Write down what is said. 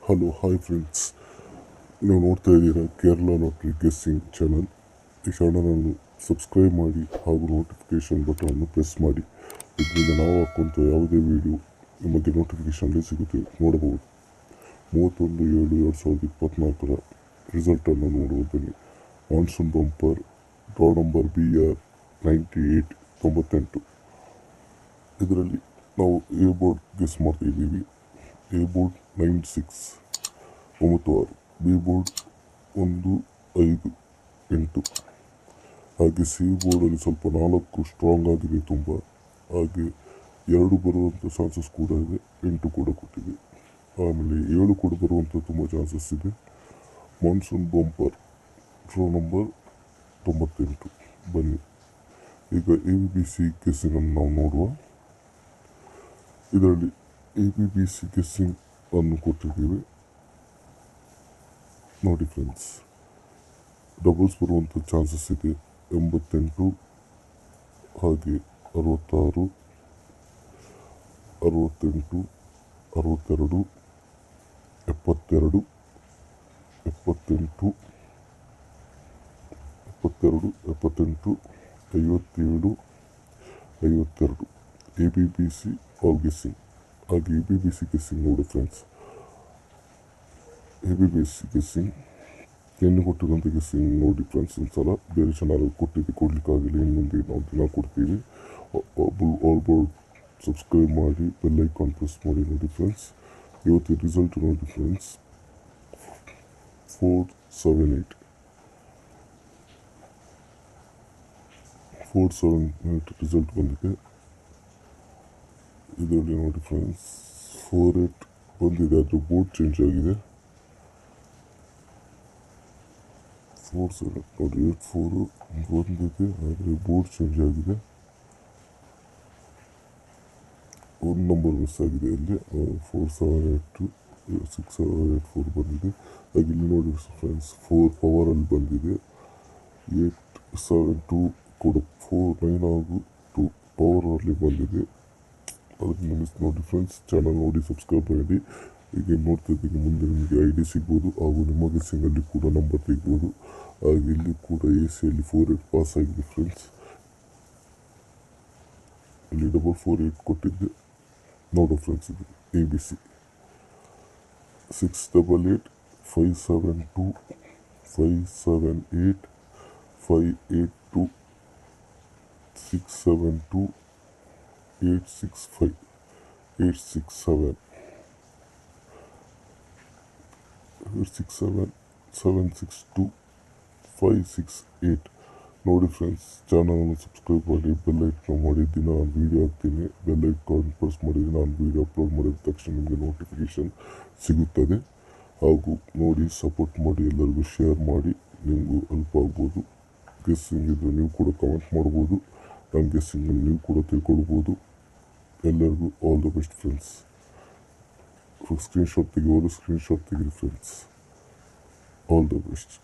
Hello hi friends, ನೀವು ನೋಡ್ತಾ ಇದ್ದೀರಾ ಕೇರಳ ಲಾಟ್ರಿ ಗೆಸ್ಸಿಂಗ್ ಚಾನಲ್. ಈ ಚಾನಲನ್ನು ಸಬ್ಸ್ಕ್ರೈಬ್ ಮಾಡಿ ಹಾಗೂ ನೋಟಿಫಿಕೇಷನ್ ಬಟನನ್ನು ಪ್ರೆಸ್ ಮಾಡಿ. ಇದರಿಂದ ನಾವು ಹಾಕುವಂಥ ಯಾವುದೇ ವಿಡಿಯೋ ನಿಮಗೆ ನೋಟಿಫಿಕೇಷನ್ಲಿ ಸಿಗುತ್ತೆ ನೋಡಬಹುದು. 31/7/2024 ರಿಸಲ್ಟನ್ನು ನೋಡುವ ಬನ್ನಿ. Monsoon bumper draw number BR 9898. ಇದರಲ್ಲಿ ನಾವು ಎ ಬೋರ್ಡ್ ಗೆಸ್ ಮಾಡ್ತಾ ಇದ್ದೀವಿ. A board 9696, B board 158. ಹಾಗೆ ಸಿ ಬೋರ್ಡಲ್ಲಿ ಸ್ವಲ್ಪ 4 ಸ್ಟ್ರಾಂಗ್ ಆಗಿದೆ ತುಂಬ. ಹಾಗೆ 2 ಬರುವಂಥ ಚಾನ್ಸಸ್ ಕೂಡ ಇದೆ, 8 ಕೂಡ ಕೊಟ್ಟಿದೆ. ಆಮೇಲೆ 7 ಕೂಡ ಬರುವಂಥ ತುಂಬ ಚಾನ್ಸಸ್ ಇದೆ. Monsoon bumper draw number 98. ಬನ್ನಿ ಈಗ ABC ಗೆಸ್ಸಿಂಗನ್ನು ನಾವು ನೋಡುವ. ಇದರಲ್ಲಿ ABC ಗೆಸ್ಸಿಂಗ್ ಅನ್ನು ಕೊಟ್ಟಿದ್ದೀವಿ ನೋಡಿ ಫ್ರೆಂಡ್ಸ್. ಡಬಲ್ಸ್ ಬರುವಂಥ ಚಾನ್ಸಸ್ ಇದೆ 88, ಹಾಗೆ 66, 68, 62, 72, 78, 72, 78, 57, 52. ABC all guessing. ಹಾಗೆ ABC ಗೆಸ್ಸಿಂಗ್ ನೋಡಿ ಫ್ರೆಂಡ್ಸ್. ABC ಗೆಸ್ಸಿಂಗ್ ಎನ್ನು ಕೊಟ್ಟಿರುವಂಥ ಗೆಸ್ಸಿಂಗ್ ನೋಡಿ ಫ್ರೆಂಡ್ಸ್. ಒಂದ್ಸಲ ಬೇರೆ ಚಾನಲ್ ಕೊಡಲಿಕ್ಕಾಗಲಿ, ಇನ್ನು ಮುಂದೆ ನಾವು ದಿನ ಕೊಡ್ತೀವಿ. ಆಲ್ ಬೋರ್ಡ್ ಸಬ್ಸ್ಕ್ರೈಬ್ ಮಾಡಿ, ಬೆಲ್ ಐಕಾನ್ ಪ್ರೆಸ್ ಮಾಡಿ ನೋಡಿ ಫ್ರೆಂಡ್ಸ್. ಇವತ್ತು ರಿಸಲ್ಟ್ ನೋಡಿ ಫ್ರೆಂಡ್ಸ್, 478 ರಿಸಲ್ಟ್ ಬಂದಿದೆ. ಇದರಲ್ಲಿ ನೋಡಿ ಫ್ರೆಂಡ್ಸ್ 48 ಬಂದಿದೆ, ಆದರೆ ಬೋರ್ಡ್ ಚೇಂಜ್ ಆಗಿದೆ. 47 ನೋಡಿ 84 ಬಂದಿದೆ, ಆದರೆ ಬೋರ್ಡ್ ಚೇಂಜ್ ಆಗಿದೆ. ಒಂದು ನಂಬರ್ ಮಿಸ್ ಆಗಿದೆ ಇಲ್ಲಿ. 478 6784 ಬಂದಿದೆ. ಹಾಗೆ ಇಲ್ಲಿ ನೋಡಿ ಫ್ರೆಂಡ್ಸ್ 4 ಪವರಲ್ಲಿ ಬಂದಿದೆ. 872 ಕೂಡ 49 ಹಾಗೂ 2 ಪವರಲ್ಲಿ ಬಂದಿದೆ. ಅದರಿಂದ ಮಿಸ್ ನೋಡಿ ಫ್ರೆಂಡ್ಸ್. ಚಾನಲ್ ನೋಡಿ ಸಬ್ಸ್ಕ್ರೈಬ್ ಮಾಡಿ. ಈಗ ನೋಡ್ತಾ ಇದ್ದೀನಿ, ಮುಂದೆ ನಿಮಗೆ ID ಸಿಗ್ಬೋದು ಹಾಗೂ ನಿಮ್ಮ ಗೆಸ್ಸಿಂಗಲ್ಲಿ ಕೂಡ ನಂಬರ್ ತೆಗ್ಬೋದು. ಹಾಗೆ ಇಲ್ಲಿ ಕೂಡ AC-ಯಲ್ಲಿ 48 ಪಾಸ್ ಆಗಿದೆ ಫ್ರೆಂಡ್ಸ್. ಇಲ್ಲಿ 448 ಕೊಟ್ಟಿದ್ದೆ ನೋಡು ಫ್ರೆಂಡ್ಸ್. ಇದು ABC 688 572 578 582 672 865 867 867 762 568. ನೋಡಿ ಫ್ರೆಂಡ್ಸ್, ಚಾನಲನ್ನು ಸಬ್ಸ್ಕ್ರೈಬ್ ಮಾಡಿ, ಬೆಲ್ ಐಕಾನ್ ಮಾಡಿ. ದಿನ ನಾನು ವೀಡಿಯೋ ಹಾಕ್ತೀನಿ. ಬೆಲ್ ಐಕಾನ್ ಪ್ರೆಸ್ ಮಾಡಿದರೆ ನಾನು ವೀಡಿಯೋ ಅಪ್ಲೋಡ್ ಮಾಡಿದ ತಕ್ಷಣ ನಿಮಗೆ ನೋಟಿಫಿಕೇಷನ್ ಸಿಗುತ್ತದೆ. ಹಾಗೂ ನೋಡಿ ಸಪೋರ್ಟ್ ಮಾಡಿ, ಎಲ್ಲರಿಗೂ ಶೇರ್ ಮಾಡಿ, ನಿಮಗೂ ಹೆಲ್ಪ್ ಆಗ್ಬೋದು. ಗೆಸ್ಸಿಂಗ್ ಇದ್ದರೆ ನೀವು ಕೂಡ ಕಮೆಂಟ್ ಮಾಡ್ಬೋದು. ನನ್ನ ಗೆಸ್ಸಿಂಗಲ್ಲಿ ನೀವು ಕೂಡ ತಿಳ್ಕೊಳ್ಬೋದು. ಎಲ್ಲರಿಗೂ all the best friends. Screenshot ತೆಗೆಯೋರು ಸ್ಕ್ರೀನ್ಶಾಟ್ ತೆಗೀರಿ ಫ್ರೆಂಡ್ಸ್. All the best.